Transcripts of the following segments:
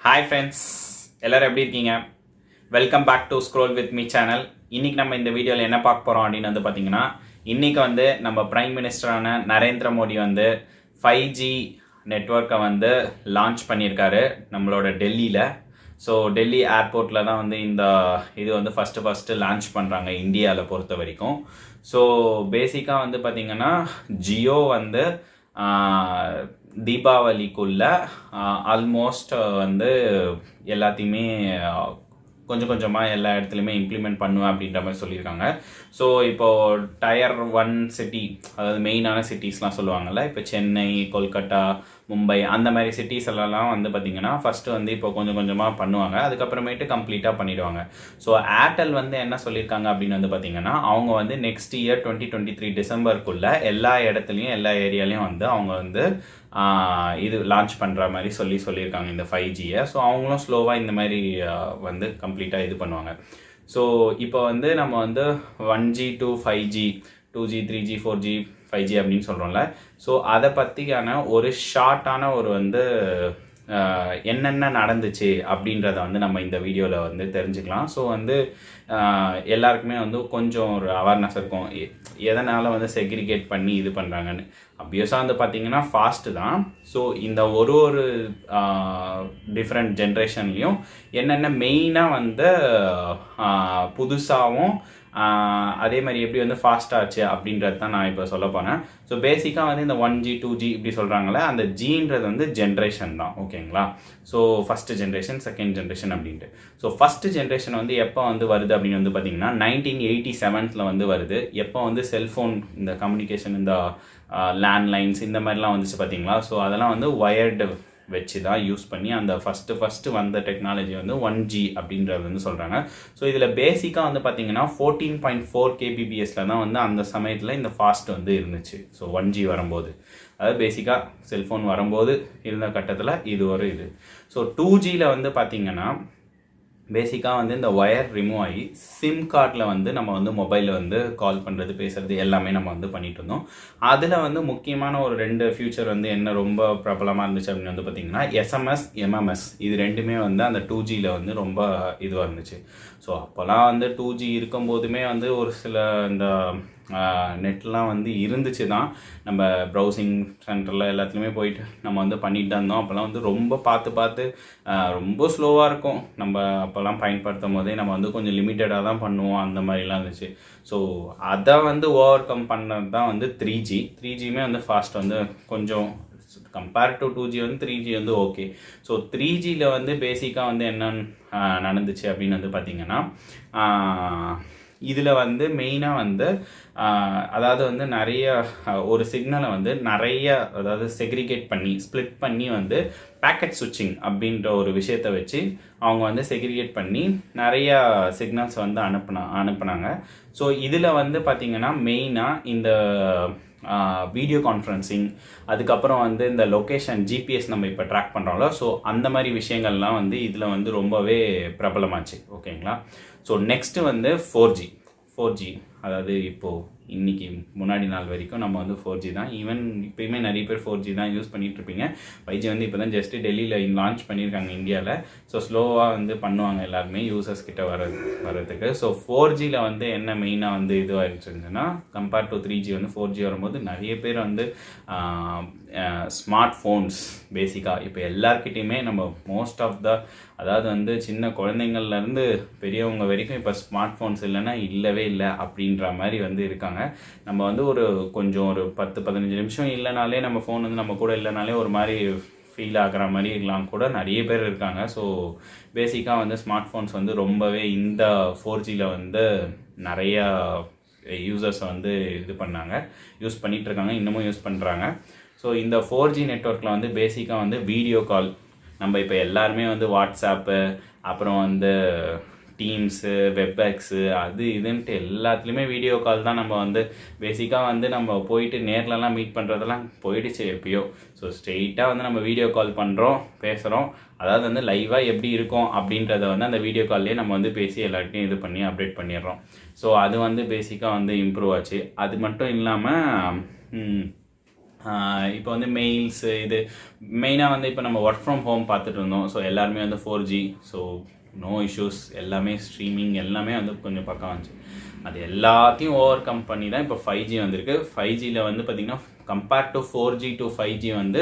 Hi friends, எல்லாரும் எப்படி இருக்கீங்க? Welcome back to scroll with me channel. இன்னைக்கு நம்ம இந்த வீடியோவில் என்ன பார்க்க போகிறோம் அப்படின்னு பார்த்தீங்கன்னா, இன்னைக்கு நம்ம பிரைம் மினிஸ்டரான நரேந்திர மோடி 5G நெட்வொர்க்கை லான்ச் பண்ணியிருக்காரு நம்மளோட டெல்லியில். ஸோ டெல்லி ஏர்போர்ட்டில் தான் இந்த இது ஃபஸ்ட்டு லான்ச் பண்ணுறாங்க இந்தியாவில் பொறுத்த வரைக்கும். ஸோ பேசிக்காக பார்த்தீங்கன்னா ஜியோ தீபாவளிக்குள்ள ஆல்மோஸ்ட் எல்லாத்தையுமே கொஞ்சம் கொஞ்சமாக எல்லா இடத்துலையுமே இம்ப்ளிமெண்ட் பண்ணுவேன் அப்படின்ற மாதிரி சொல்லியிருக்காங்க. ஸோ இப்போது டயர் 1 சிட்டி, அதாவது மெயினான சிட்டிஸ்லாம் சொல்லுவாங்கள்ல, இப்போ சென்னை, கொல்கட்டா, மும்பை அந்த மாதிரி சிட்டிஸ் எல்லாம் பார்த்திங்கன்னா ஃபஸ்ட்டு இப்போ கொஞ்சம் கொஞ்சமாக பண்ணுவாங்க, அதுக்கப்புறமேட்டு கம்ப்ளீட்டாக பண்ணிவிடுவாங்க. ஸோ ஏர்டெல் என்ன சொல்லியிருக்காங்க அப்படின்னு பார்த்திங்கன்னா, அவங்க நெக்ஸ்ட் இயர் 2023 டிசம்பருக்குள்ளே எல்லா இடத்துலையும் எல்லா ஏரியாலையும் அவங்க இது லான்ச் பண்ணுற மாதிரி சொல்லியிருக்காங்க இந்த 5Gயை. ஸோ அவங்களும் ஸ்லோவாக இந்த மாதிரி கம்ப்ளீட்டாக இது பண்ணுவாங்க. ஸோ இப்போ நம்ம 1G to 5G, 2G, 3G, 4G, 5G அப்படின்னு சொல்கிறோம்ல. ஸோ அதை பற்றியான ஒரு ஷார்ட்டான ஒரு என்னென்ன நடந்துச்சு அப்படின்றத நம்ம இந்த வீடியோவில் தெரிஞ்சுக்கலாம். ஸோ எல்லாருக்குமே கொஞ்சம் ஒரு அவேர்னஸ் இருக்கும், எதனால் செக்ரிகேட் பண்ணி இது பண்ணுறாங்கன்னு. அப்வியஸாக பார்த்தீங்கன்னா ஃபாஸ்ட்டு தான். ஸோ இந்த ஒரு டிஃப்ரெண்ட் ஜென்ரேஷன்லேயும் என்னென்ன மெயினாக புதுசாகவும் அதே மாதிரி எப்படி ஃபாஸ்ட்டாச்சு அப்படின்றது தான் நான் இப்போ சொல்ல போனேன். ஸோ பேசிக்காக இந்த 1G 2G இப்படி சொல்கிறாங்களே, அந்த ஜின்றது ஜென்ரேஷன் தான், ஓகேங்களா? So first generation, second generation அப்படின்ட்டு. ஸோ ஃபஸ்ட்டு ஜென்ரேஷன் எப்போ வருது அப்படின்னு பார்த்தீங்கன்னா 1987 வருது. எப்போ செல்ஃபோன், இந்த கம்யூனிகேஷன், இந்த லேண்ட்லைன்ஸ் இந்த மாதிரிலாம் வந்துச்சு பார்த்தீங்களா? ஸோ அதெல்லாம் ஒயர்டு வச்சு தான் யூஸ் பண்ணி அந்த ஃபஸ்ட்டு வந்த டெக்னாலஜி 1G அப்படின்றது சொல்கிறாங்க. ஸோ இதில் பேசிக்காக பார்த்தீங்கன்னா 14.4 kbpsல தான் அந்த சமயத்தில் இந்த ஃபாஸ்ட் இருந்துச்சு. ஸோ 1G வரும்போது, அதாவது பேசிக்காக செல்ஃபோன் வரும்போது இருந்த கட்டத்தில் இது ஒரு இது. ஸோ 2Gயில் பார்த்தீங்கன்னா பேசிக்காக இந்த ஒயர் ரிமூவ் ஆகி சிம் கார்டில் நம்ம மொபைலில் கால் பண்ணுறது, பேசுகிறது எல்லாமே நம்ம பண்ணிட்டு இருந்தோம். அதில் முக்கியமான ஒரு 2 ஃபியூச்சர் என்ன ரொம்ப பிரபலமாக இருந்துச்சு அப்படின்னு பார்த்தீங்கன்னா SMS, MMS. இது ரெண்டுமே அந்த 2Gயில் ரொம்ப இதுவாக இருந்துச்சு. ஸோ அப்போல்லாம் 2G இருக்கும்போதுமே ஒரு சில இந்த நெட்லாம் இருந்துச்சு தான். நம்ம ப்ரௌசிங் சென்டரில் எல்லாத்துலேயுமே போயிட்டு நம்ம பண்ணிட்டு தான் இருந்தோம். அப்போல்லாம் ரொம்ப பார்த்து ரொம்ப ஸ்லோவாக இருக்கும். நம்ம அப்போல்லாம் பயன்படுத்தும் போதே நம்ம கொஞ்சம் லிமிட்டடாக தான் பண்ணுவோம், அந்த மாதிரிலாம் இருந்துச்சு. ஸோ அதை ஓவர் கம் பண்ணது தான் 3G. 3Gயுமே ஃபாஸ்ட் கொஞ்சம் compare to 2G 3G okay. So 3Gயில் பேசிக்காக என்ன நடந்துச்சு அப்படின்னு பார்த்தீங்கன்னா, இதில் மெயினாக அதாவது நிறைய ஒரு சிக்னலை நிறைய, அதாவது செக்ரிகேட் பண்ணி ஸ்ப்ளிட் பண்ணி பேக்கெட் சுவிட்சிங் அப்படின்ற ஒரு விஷயத்தை வச்சு அவங்க செக்ரிகேட் பண்ணி நிறைய சிக்னல்ஸ் அனுப்புனாங்க. ஸோ இதில் பார்த்தீங்கன்னா மெயினாக இந்த வீடியோ கான்ஃபரன்சிங், அதுக்கப்புறம் இந்த லொக்கேஷன் ஜிபிஎஸ் நம்ம இப்போ ட்ராக் பண்ணுறோம்ல, ஸோ அந்த மாதிரி விஷயங்கள்லாம் இதில் ரொம்பவே பிரபலமாச்சு, ஓகேங்களா? ஸோ நெக்ஸ்ட்டு 4G, அதாவது இப்போது இன்றைக்கி முன்னாடி நாள் வரைக்கும் நம்ம 4G தான். ஈவன் இப்போயுமே நிறைய பேர் 4G தான் யூஸ் பண்ணிகிட்ருப்பீங்க. 5G இப்போ தான் ஜஸ்ட்டு டெல்லியில் லான்ச் பண்ணியிருக்காங்க இந்தியாவில். ஸோ ஸ்லோவாக பண்ணுவாங்க எல்லாருமே யூசர்ஸ் கிட்ட வர்றதுக்கு. ஸோ 4Gயில் என்ன மெயினாக இதுவாகிடுச்சுன்னா, கம்பேர் டு 3G 4G வரும்போது நிறைய பேர் ஸ்மார்ட் ஃபோன்ஸ் பேசிக்காக இப்போ எல்லார்கிட்டையுமே நம்ம மோஸ்ட் ஆஃப் த, அதாவது சின்ன குழந்தைங்கள்லேருந்து பெரியவங்க வரைக்கும் இப்போ ஸ்மார்ட் ஃபோன்ஸ் இல்லைன்னா இல்லவே இல்லை அப்படின்ற மாதிரி இருக்காங்க. நம்ம ஒரு கொஞ்சம் ஒரு 10-15 நிமிஷம் இல்லைனாலே நம்ம ஃபோன் நம்ம கூட இல்லைனாலே ஒரு மாதிரி ஃபீல் ஆகிற மாதிரி எல்லாம் கூட நிறைய பேர் இருக்காங்க. ஸோ பேசிக்காக ஸ்மார்ட் ஃபோன்ஸ் ரொம்பவே இந்த 4Gயில் நிறையா யூசர்ஸ் இது பண்ணாங்க, யூஸ் பண்ணிகிட்ருக்காங்க, இன்னமும் யூஸ் பண்ணுறாங்க. ஸோ இந்த 4G நெட்வொர்க்கில் பேசிக்காக வீடியோ கால், நம்ம இப்போ எல்லாருமே வாட்ஸ்அப்பு, அப்புறம் டீம்ஸு, வெப்எக்ஸு, அது இதுன்ட்டு எல்லாத்துலேயுமே வீடியோ கால் தான். நம்ம பேசிக்காக நம்ம போயிட்டு நேர்லலாம் மீட் பண்ணுறதெல்லாம் போயிடுச்சு எப்பயோ. ஸோ ஸ்ட்ரெயிட்டாக நம்ம வீடியோ கால் பண்ணுறோம், பேசுகிறோம். அதாவது லைவாக எப்படி இருக்கும் அப்படின்றத அந்த வீடியோ கால்லேயே நம்ம பேசி எல்லாருக்கையும் இது பண்ணி அப்டேட் பண்ணிடுறோம். ஸோ அது பேசிக்காக இம்ப்ரூவ் ஆச்சு. அது மட்டும் இல்லாமல் இப்போ வந்து மெயில்ஸு இது மெயினாக வந்து இப்போ நம்ம ஒர்க் ஃப்ரம் ஹோம் பார்த்துட்டு இருந்தோம். ஸோ எல்லாருமே வந்து 4G. ஸோ நோ இஷ்யூஸ், எல்லாமே ஸ்ட்ரீமிங் எல்லாமே வந்து கொஞ்சம் பக்கம் வந்துச்சு. அது எல்லாத்தையும் ஓவர் கம் பண்ணி தான் இப்போ 5G வந்திருக்கு. 5Gயில் வந்து பார்த்திங்கன்னா compared to 4G to 5G வந்து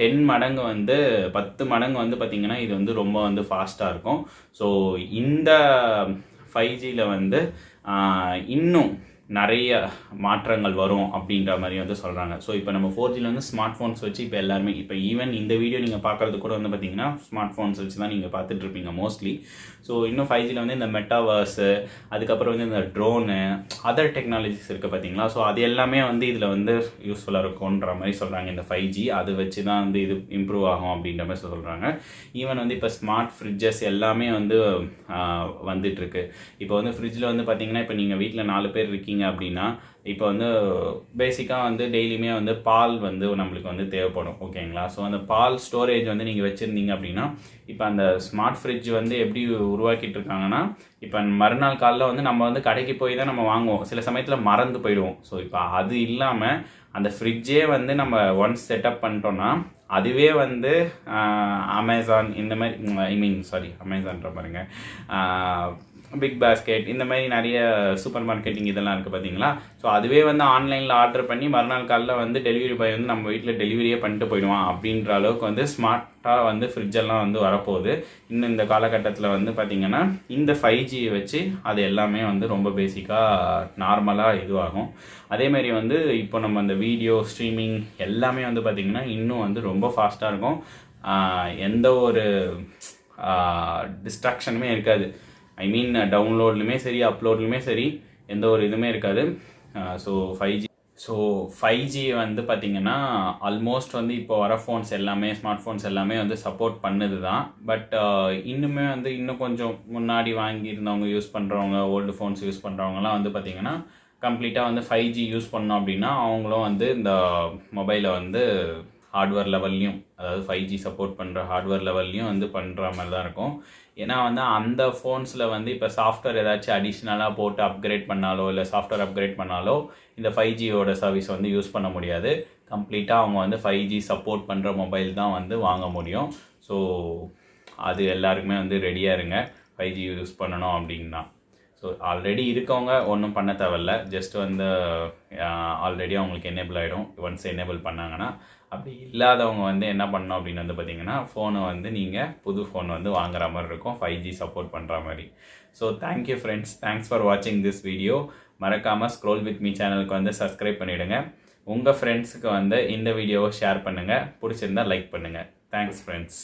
10 மடங்கு வந்து 10 மடங்கு வந்து பார்த்திங்கன்னா இது வந்து ரொம்ப வந்து ஃபாஸ்ட்டாக இருக்கும். ஸோ இந்த 5Gயில் வந்து இன்னும் நிறைய மாற்றங்கள் வரும் அப்படின்ற மாதிரி வந்து சொல்கிறாங்க. ஸோ இப்போ நம்ம 4Gயில் வந்து ஸ்மார்ட் ஃபோன்ஸ் வச்சு இப்போ எல்லாருமே இப்போ ஈவன் இந்த வீடியோ நீங்கள் பார்க்குறது கூட வந்து பார்த்தீங்கன்னா ஸ்மார்ட் ஃபோன்ஸ் வச்சு தான் நீங்கள் பார்த்துட்ருப்பீங்க மோஸ்ட்லி. ஸோ இன்னும் 5Gயில் வந்து இந்த மெட்டாவர்ஸு, அதுக்கப்புறம் வந்து இந்த ட்ரோனு, அதர் டெக்னாலஜிஸ் இருக்குது பார்த்தீங்களா. ஸோ அது எல்லாமே வந்து இதில் வந்து யூஸ்ஃபுல்லாக இருக்கும்ன்ற மாதிரி சொல்கிறாங்க. இந்த 5G அது வச்சு தான் வந்து இது இம்ப்ரூவ் ஆகும் அப்படின்ற மாதிரி சொல்கிறாங்க. ஈவன் வந்து இப்போ ஸ்மார்ட் ஃப்ரிட்ஜஸ் எல்லாமே வந்து வந்துட்டுருக்கு. இப்போ வந்து ஃப்ரிட்ஜில் வந்து பார்த்தீங்கன்னா இப்போ நீங்கள் வீட்டில் 4 பேர் இருக்கீங்க அப்படின்னா இப்போ வந்து பேசிக்காக வந்து டெய்லியுமே வந்து பால் வந்து நம்மளுக்கு வந்து தேவைப்படும். ஓகேங்களா. ஸோ அந்த பால் ஸ்டோரேஜ் வந்து நீங்கள் வச்சுருந்தீங்க அப்படின்னா இப்போ அந்த ஸ்மார்ட் ஃப்ரிட்ஜ் வந்து எப்படி உருவாக்கிட்டு இருக்காங்கன்னா இப்போ மறுநாள் காலையில் வந்து நம்ம வந்து கடைக்கு போய் தான் நம்ம வாங்குவோம். சில சமயத்தில் மறந்து போயிடுவோம். ஸோ இப்போ அது இல்லாமல் அந்த ஃப்ரிட்ஜே வந்து நம்ம ஒன்ஸ் செட்டப் பண்ணிட்டோன்னா அதுவே வந்து அமேசான் இந்த மாதிரி அமேசான்ற பாருங்க, பிக் பாஸ்கெட் இந்த மாதிரி நிறைய சூப்பர் மார்க்கெட்டிங் இதெல்லாம் இருக்குது பார்த்தீங்களா. ஸோ அதுவே வந்து ஆன்லைனில் ஆர்டர் பண்ணி மறுநாள் காலையில் வந்து டெலிவரி பாய் வந்து நம்ம வீட்டில் டெலிவரியே பண்ணிட்டு போயிடுவான் அப்படின்ற அளவுக்கு வந்து ஸ்மார்ட்டாக வந்து ஃப்ரிட்ஜெல்லாம் வந்து வரப்போகுது. இன்னும் இந்த காலகட்டத்தில் வந்து பார்த்திங்கன்னா இந்த 5Gயை வச்சு அது எல்லாமே வந்து ரொம்ப பேசிக்காக நார்மலாக இதுவாகும். அதேமாதிரி வந்து இப்போ நம்ம அந்த வீடியோ ஸ்ட்ரீமிங் எல்லாமே வந்து பார்த்திங்கன்னா இன்னும் வந்து ரொம்ப ஃபாஸ்ட்டாக இருக்கும். எந்த ஒரு டிஸ்ட்ராக்ஷனுமே இருக்காது. டவுன்லோட்லையுமே சரி அப்லோட்லையுமே சரி எந்த ஒரு இதுவுமே இருக்காது. ஸோ 5G வந்து பார்த்திங்கன்னா ஆல்மோஸ்ட் வந்து இப்போ வர ஃபோன்ஸ் எல்லாமே ஸ்மார்ட் ஃபோன்ஸ் எல்லாமே வந்து சப்போர்ட் பண்ணுது தான். பட் இன்னுமே வந்து இன்னும் கொஞ்சம் முன்னாடி வாங்கியிருந்தவங்க யூஸ் பண்ணுறவங்க, ஓல்டு ஃபோன்ஸ் யூஸ் பண்ணுறவங்கலாம் வந்து பார்த்திங்கன்னா கம்ப்ளீட்டாக வந்து 5G யூஸ் பண்ணோம் அப்படின்னா அவங்களும் வந்து இந்த மொபைலை வந்து ஹார்ட்வேர் லெவல்லையும், அதாவது 5G சப்போர்ட் பண்ணுற ஹார்ட்வேர் லெவல்லையும் வந்து பண்ணுற மாதிரி தான் இருக்கும். ஏன்னா வந்து அந்த ஃபோன்ஸில் வந்து இப்போ சாஃப்ட்வேர் ஏதாச்சும் அடிஷ்னலாக போட்டு அப்கிரேட் பண்ணாலோ இல்லை சாஃப்ட்வேர் அப்கிரேட் பண்ணாலோ இந்த 5Gயோட சர்வீஸ் வந்து யூஸ் பண்ண முடியாது. கம்ப்ளீட்டாக அவங்க வந்து 5G சப்போர்ட் பண்ணுற மொபைல் தான் வந்து வாங்க முடியும். ஸோ அது எல்லாருக்குமே வந்து ரெடியாக இருங்க 5G யூஸ் பண்ணணும் அப்படின்னா. ஸோ ஆல்ரெடி இருக்கவங்க ஒன்றும் பண்ண தேவையில்ல, ஜஸ்ட் வந்து ஆல்ரெடி அவங்களுக்கு எனேபிள் ஆகிடும் ஒன்ஸ் எனேபிள் பண்ணாங்கன்னா. அப்படி இல்லாதவங்க வந்து என்ன பண்ணணும் அப்படின்னு வந்து பார்த்தீங்கன்னா ஃபோனை வந்து நீங்கள் புது ஃபோன் வந்து வாங்குற மாதிரி இருக்கும் 5G சப்போர்ட் பண்ணுற மாதிரி. So thank you friends, thanks for வாட்சிங் திஸ் வீடியோ. மறக்காமல் ஸ்க்ரோல் வித் மீ சேனலுக்கு வந்து சப்ஸ்கிரைப் பண்ணிவிடுங்க. உங்கள் ஃப்ரெண்ட்ஸுக்கு வந்து இந்த வீடியோவை ஷேர் பண்ணுங்கள், பிடிச்சிருந்தா லைக் பண்ணுங்கள். Thanks friends.